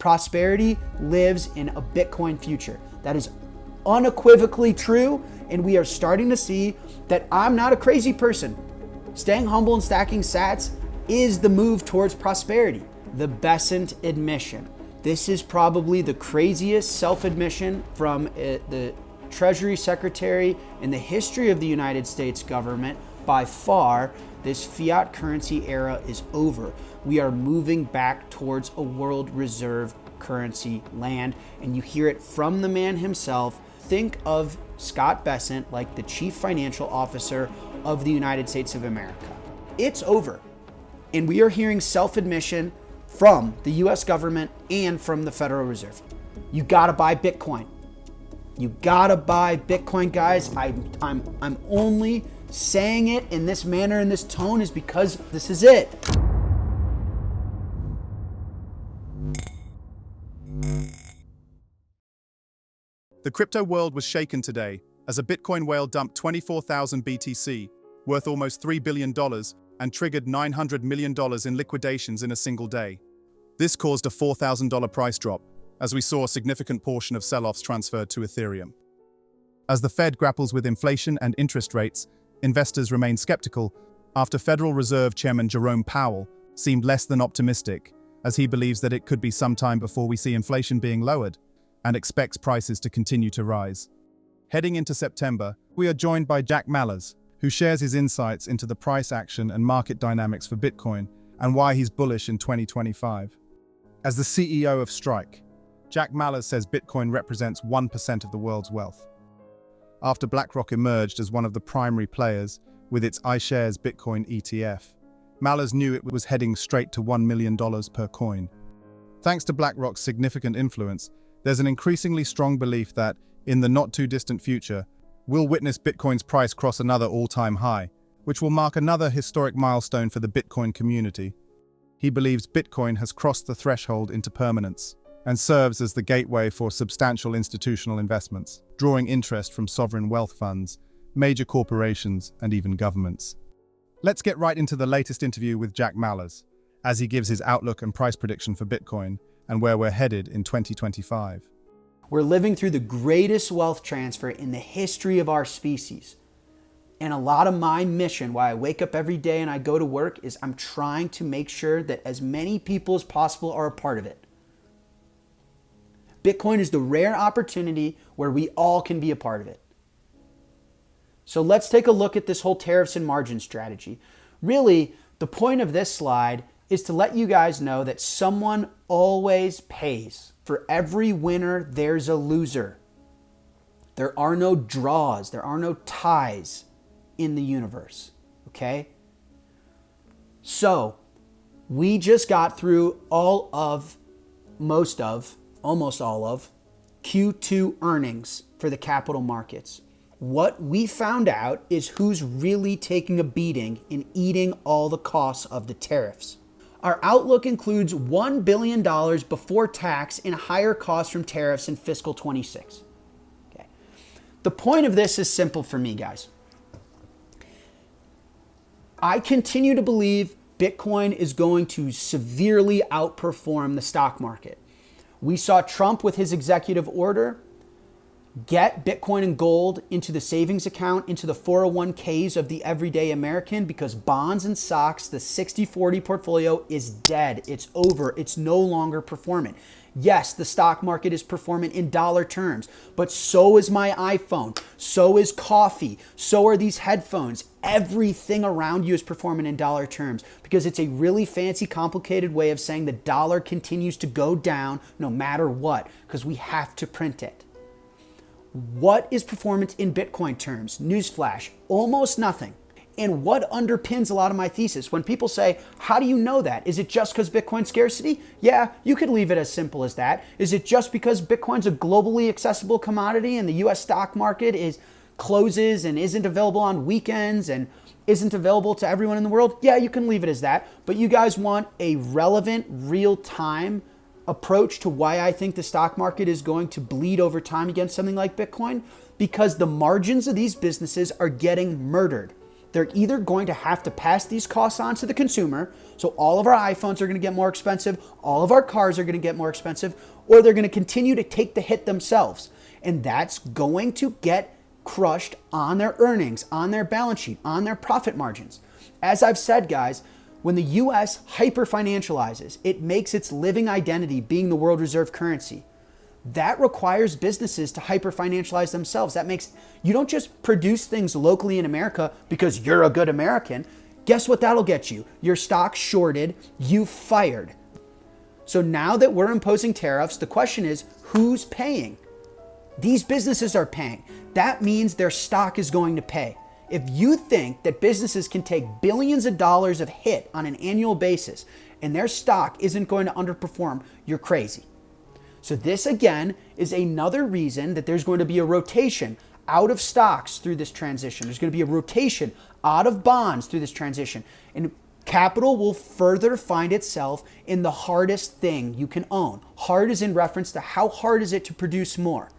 Prosperity lives in a Bitcoin future. That is unequivocally true, and we are starting to see that I'm not a crazy person. Staying humble and stacking sats is the move towards prosperity. The Besant admission. This is probably the craziest self-admission from the Treasury Secretary in the history of the United States government. By far, this fiat currency era is over. We are moving back towards a world reserve currency land, and you hear it from the man himself. Think of Scott Bessent like the Chief Financial Officer of the United States of America. It's over. And we are hearing self-admission from the US government and from the Federal Reserve. You gotta buy Bitcoin. You gotta buy Bitcoin, guys. I'm only saying it in this manner, in this tone, is because this is it. The crypto world was shaken today as a Bitcoin whale dumped 24,000 BTC, worth almost $3 billion, and triggered $900 million in liquidations in a single day. This caused a $4,000 price drop, as we saw a significant portion of sell-offs transferred to Ethereum. As the Fed grapples with inflation and interest rates, investors remain skeptical after Federal Reserve Chairman Jerome Powell seemed less than optimistic, as he believes that it could be some time before we see inflation being lowered and expects prices to continue to rise. Heading into September, we are joined by Jack Mallers, who shares his insights into the price action and market dynamics for Bitcoin and why he's bullish in 2025. As the CEO of Strike, Jack Mallers says Bitcoin represents 1% of the world's wealth. After BlackRock emerged as one of the primary players with its iShares Bitcoin ETF, Mallers knew it was heading straight to $1 million per coin. Thanks to BlackRock's significant influence, there's an increasingly strong belief that, in the not-too-distant future, we'll witness Bitcoin's price cross another all-time high, which will mark another historic milestone for the Bitcoin community. He believes Bitcoin has crossed the threshold into permanence and serves as the gateway for substantial institutional investments, drawing interest from sovereign wealth funds, major corporations, and even governments. Let's get right into the latest interview with Jack Mallers, as he gives his outlook and price prediction for Bitcoin and where we're headed in 2025. We're living through the greatest wealth transfer in the history of our species. And a lot of my mission, why I wake up every day and I go to work, is I'm trying to make sure that as many people as possible are a part of it. Bitcoin is the rare opportunity where we all can be a part of it. So let's take a look at this whole tariffs and margin strategy. Really, the point of this slide is to let you guys know that someone always pays. For every winner, there's a loser. There are no draws. There are no ties in the universe, okay? So we just got through almost all of Q2 earnings for the capital markets. What we found out is who's really taking a beating and eating all the costs of the tariffs. Our outlook includes $1 billion before tax in higher costs from tariffs in fiscal 26. Okay. The point of this is simple for me, guys. I continue to believe Bitcoin is going to severely outperform the stock market. We saw Trump with his executive order get Bitcoin and gold into the savings account, into the 401ks of the everyday American, because bonds and stocks, the 60-40 portfolio, is dead. It's over. It's no longer performant. Yes, the stock market is performant in dollar terms, but so is my iPhone. So is coffee. So are these headphones. Everything around you is performant in dollar terms, because it's a really fancy, complicated way of saying the dollar continues to go down no matter what, because we have to print it. What is performance in Bitcoin terms? Newsflash, almost nothing. And what underpins a lot of my thesis? When people say, how do you know that? Is it just because Bitcoin scarcity? Yeah, you could leave it as simple as that. Is it just because Bitcoin's a globally accessible commodity and the US stock market closes and isn't available on weekends and isn't available to everyone in the world? Yeah, you can leave it as that. But you guys want a relevant, real-time approach to why I think the stock market is going to bleed over time against something like Bitcoin, because the margins of these businesses are getting murdered. They're either going to have to pass these costs on to the consumer, so all of our iPhones are going to get more expensive, all of our cars are going to get more expensive, or they're going to continue to take the hit themselves. And that's going to get crushed on their earnings, on their balance sheet, on their profit margins. As I've said, guys, when the US hyper-financializes, it makes its living identity being the world reserve currency. That requires businesses to hyper-financialize themselves. That makes, you don't just produce things locally in America because you're a good American. Guess what that'll get you? Your stock shorted, you fired. So now that we're imposing tariffs, the question is, who's paying? These businesses are paying. That means their stock is going to pay. If you think that businesses can take billions of dollars of hit on an annual basis and their stock isn't going to underperform, you're crazy. So this again is another reason that there's going to be a rotation out of stocks through this transition. There's going to be a rotation out of bonds through this transition. And capital will further find itself in the hardest thing you can own. Hard is in reference to how hard is it to produce more.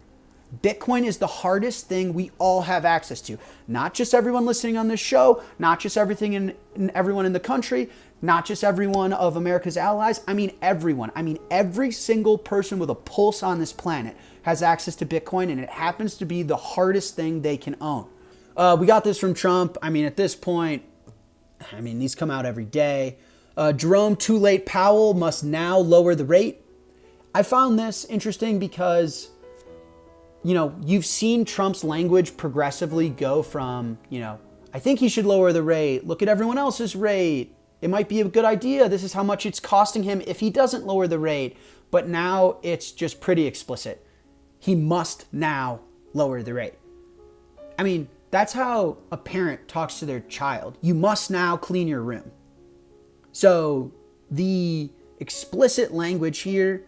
Bitcoin is the hardest thing we all have access to. Not just everyone listening on this show, not just everyone in the country, not just everyone of America's allies. I mean everyone. I mean every single person with a pulse on this planet has access to Bitcoin, and it happens to be the hardest thing they can own. We got this from Trump. I mean, at this point, these come out every day. Jerome Too Late Powell must now lower the rate. I found this interesting because you've seen Trump's language progressively go from, I think he should lower the rate. Look at everyone else's rate. It might be a good idea. This is how much it's costing him if he doesn't lower the rate. But now it's just pretty explicit. He must now lower the rate. I mean, that's how a parent talks to their child. You must now clean your room. So the explicit language here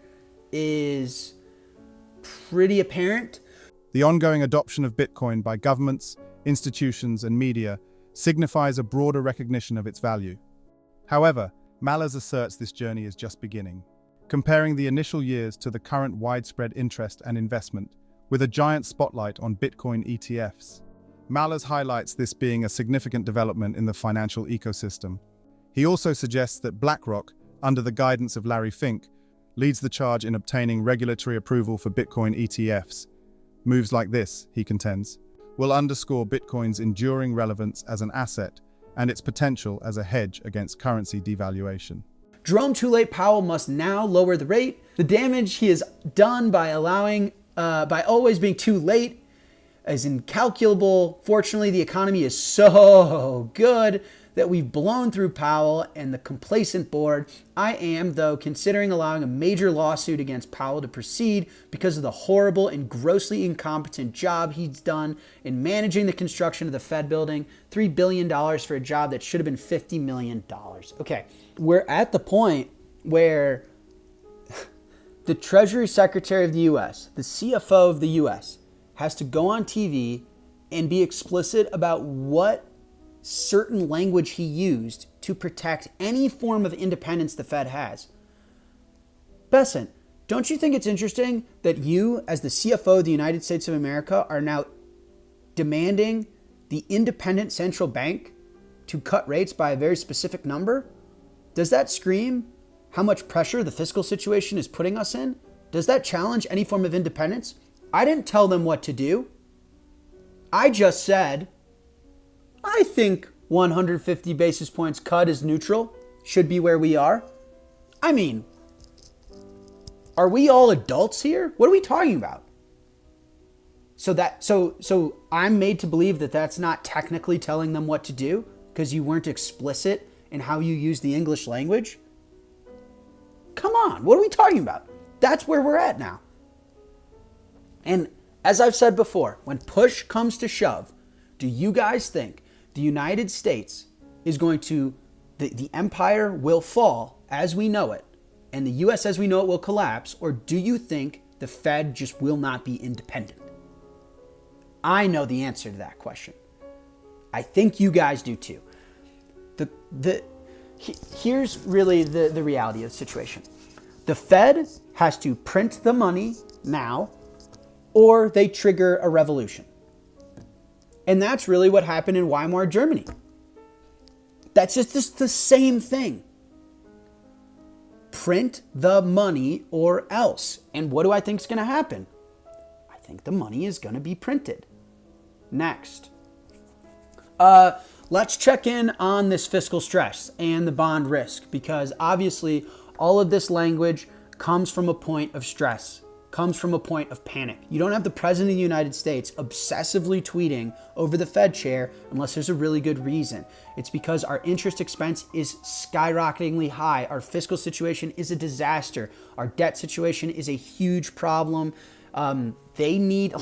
is pretty apparent. The ongoing adoption of Bitcoin by governments, institutions, and media signifies a broader recognition of its value. However, Mallers asserts this journey is just beginning, comparing the initial years to the current widespread interest and investment, with a giant spotlight on Bitcoin ETFs. Mallers highlights this being a significant development in the financial ecosystem. He also suggests that BlackRock, under the guidance of Larry Fink, leads the charge in obtaining regulatory approval for Bitcoin ETFs. Moves like this, he contends, will underscore Bitcoin's enduring relevance as an asset and its potential as a hedge against currency devaluation. Jerome Too Late Powell must now lower the rate. The damage he has done by always being too late is incalculable. Fortunately, the economy is so good that we've blown through Powell and the complacent board. I am, though, considering allowing a major lawsuit against Powell to proceed because of the horrible and grossly incompetent job he's done in managing the construction of the Fed building. $3 billion for a job that should have been $50 million. Okay, we're at the point where the Treasury Secretary of the U.S., the CFO of the U.S., has to go on TV and be explicit about what certain language he used to protect any form of independence the Fed has. Besson, don't you think it's interesting that you, as the CFO of the United States of America, are now demanding the independent central bank to cut rates by a very specific number? Does that scream how much pressure the fiscal situation is putting us in? Does that challenge any form of independence? I didn't tell them what to do. I just said, I think 150 basis points cut is neutral, should be where we are. I mean, are we all adults here? What are we talking about? So I'm made to believe that that's not technically telling them what to do because you weren't explicit in how you use the English language? Come on, what are we talking about? That's where we're at now. And as I've said before, when push comes to shove, do you guys think the United States is going to, the empire will fall as we know it, and the US as we know it will collapse, or do you think the Fed just will not be independent? I know the answer to that question. I think you guys do too. Here's really the reality of the situation. The Fed has to print the money now, or they trigger a revolution. And that's really what happened in Weimar Germany. That's just the same thing. Print the money or else. And what do I think is going to happen? I think the money is going to be printed. Next. Let's check in on this fiscal stress and the bond risk, because obviously all of this language comes from a point of stress, comes from a point of panic. You don't have the President of the United States obsessively tweeting over the Fed chair unless there's a really good reason. It's because our interest expense is skyrocketingly high. Our fiscal situation is a disaster. Our debt situation is a huge problem. They need,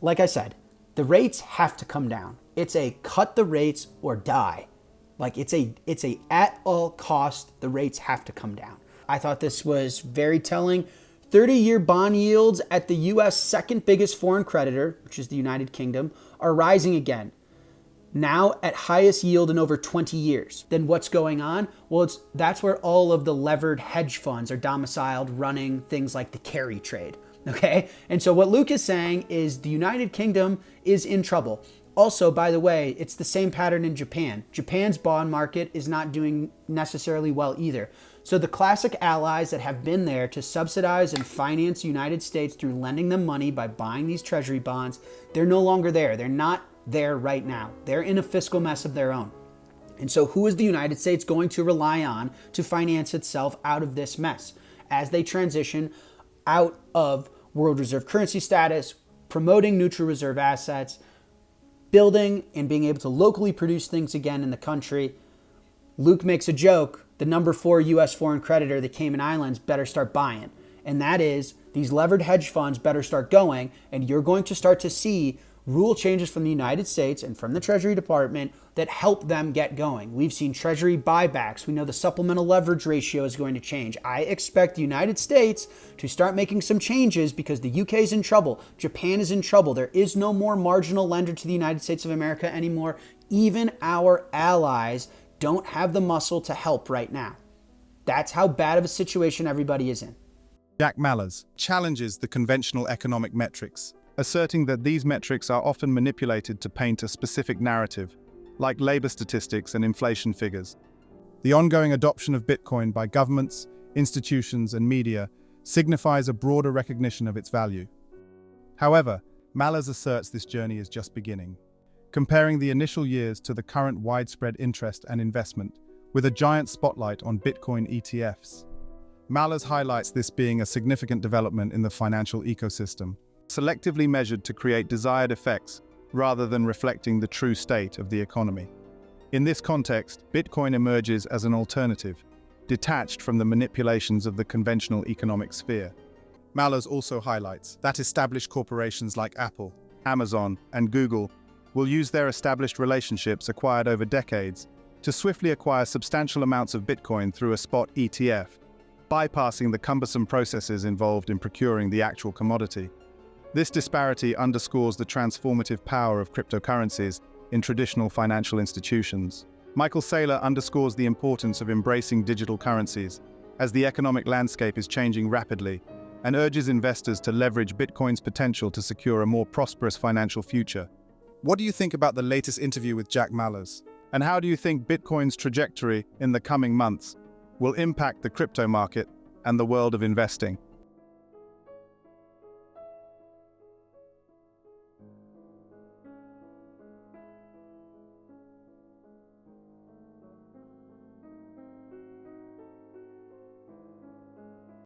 like I said, the rates have to come down. It's a cut the rates or die. It's a at all cost, the rates have to come down. I thought this was very telling. 30-year bond yields at the U.S. second biggest foreign creditor, which is the United Kingdom, are rising again. Now at highest yield in over 20 years. Then what's going on? Well, that's where all of the levered hedge funds are domiciled, running things like the carry trade. Okay? And so what Luke is saying is the United Kingdom is in trouble. Also, by the way, it's the same pattern in Japan. Japan's bond market is not doing necessarily well either. So the classic allies that have been there to subsidize and finance the United States through lending them money by buying these treasury bonds, they're no longer there. They're not there right now. They're in a fiscal mess of their own. And so who is the United States going to rely on to finance itself out of this mess as they transition out of world reserve currency status, promoting neutral reserve assets, building and being able to locally produce things again in the country? Luke makes a joke, the number 4 U.S. foreign creditor, the Cayman Islands, better start buying. And that is, these levered hedge funds better start going, and you're going to start to see rule changes from the United States and from the Treasury Department that help them get going. We've seen Treasury buybacks. We know the supplemental leverage ratio is going to change. I expect the United States to start making some changes because the UK is in trouble. Japan is in trouble. There is no more marginal lender to the United States of America anymore. Even our allies don't have the muscle to help right now. That's how bad of a situation everybody is in. Jack Mallers challenges the conventional economic metrics, asserting that these metrics are often manipulated to paint a specific narrative, like labor statistics and inflation figures. The ongoing adoption of Bitcoin by governments, institutions, and media signifies a broader recognition of its value. However, Mallers asserts this journey is just beginning, comparing the initial years to the current widespread interest and investment, with a giant spotlight on Bitcoin ETFs. Mallers highlights this being a significant development in the financial ecosystem, selectively measured to create desired effects rather than reflecting the true state of the economy. In this context, Bitcoin emerges as an alternative, detached from the manipulations of the conventional economic sphere. Mallers also highlights that established corporations like Apple, Amazon, and Google will use their established relationships acquired over decades to swiftly acquire substantial amounts of Bitcoin through a spot ETF, bypassing the cumbersome processes involved in procuring the actual commodity. This disparity underscores the transformative power of cryptocurrencies in traditional financial institutions. Michael Saylor underscores the importance of embracing digital currencies as the economic landscape is changing rapidly, and urges investors to leverage Bitcoin's potential to secure a more prosperous financial future. What do you think about the latest interview with Jack Mallers? And how do you think Bitcoin's trajectory in the coming months will impact the crypto market and the world of investing?